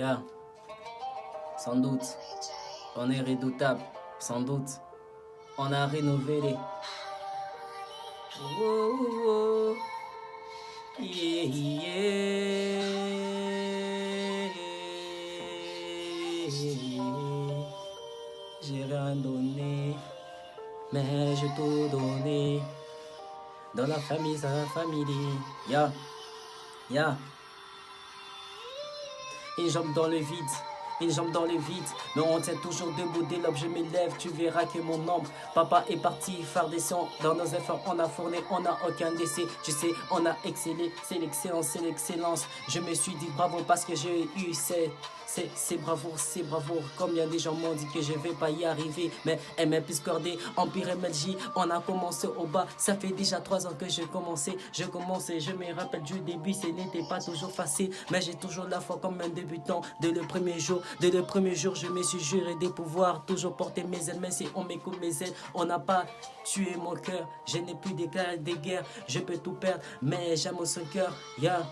Yeah, sans doute. On est redoutable, sans doute. On a rénové les... Oh, oh, yeah, yeah. J'ai rien donné, mais j'ai tout donné. Dans la famille, ça la famille. Ya, ya. Une jambe dans le vide, une jambe dans le vide. Mais on tient toujours debout dès lors que je m'élève. Tu verras que mon ombre, papa est parti faire des sons. Dans nos efforts, on a fourni, on n'a aucun décès. Tu sais, on a excellé, c'est l'excellence, c'est l'excellence. Je me suis dit bravo parce que j'ai eu c'est bravoure, c'est bravoure. Combien de gens m'ont dit que je vais pas y arriver. Mais MM plus cordé, Empire MLJ, on a commencé au bas. Ça fait déjà 3 ans que j'ai commencé. Je me rappelle du début, ce n'était pas toujours facile. Mais j'ai toujours la foi comme un débutant. Dès le premier jour, je me suis juré de pouvoir toujours porter mes ailes. Mais si on m'écoute mes ailes, on n'a pas tué mon cœur. Je n'ai plus des guerres, je peux tout perdre. Mais j'aime son cœur, yeah.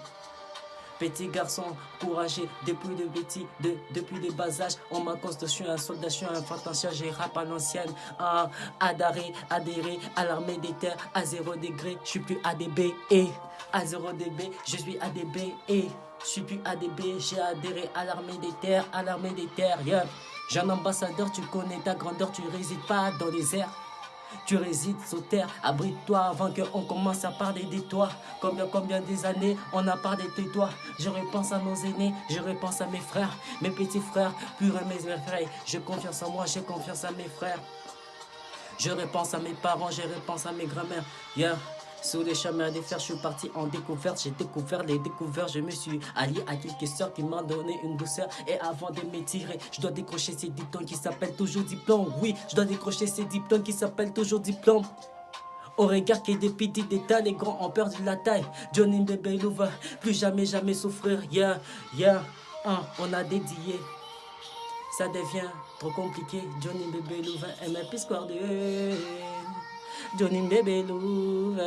Petit garçon, courageux, depuis des bas âges, on m'accoste, je suis un soldat, je suis un fantasien, j'ai rap à l'ancienne, adhéré à l'armée des terres, à 0 degré, je suis plus ADB, et à 0 dB, je suis ADB, et je suis plus ADB, j'ai adhéré à l'armée des terres, yeah. J'ai un ambassadeur, tu connais ta grandeur, tu résides pas dans les airs. Tu résides sous terre, abrite-toi avant qu'on commence à parler de toi. Combien des années on a parlé de toi. Je repense à nos aînés, je repense à mes frères, mes petits frères, plus mes frères. J'ai confiance en moi, j'ai confiance à mes frères. Je repense à mes parents, je repense à mes grands-mères. Yeah. Sous les chemins des fers, je suis parti en découverte. J'ai découvert les découvertes. Je me suis allié à quelques sœurs qui m'ont donné une douceur. Et avant de m'étirer, je dois décrocher ces diplômes qui s'appellent toujours diplôme. Oui, je dois décrocher ces diplômes qui s'appellent toujours diplôme. Au regard que des petits détails, les grands ont perdu la taille. Johnny Bébé Louva, plus jamais souffrir. Yeah, yeah, on a dédié. Ça devient trop compliqué. Johnny Bébé Louva, MLP Square de Johnny Bébé Louva.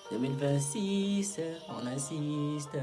2026, on assiste.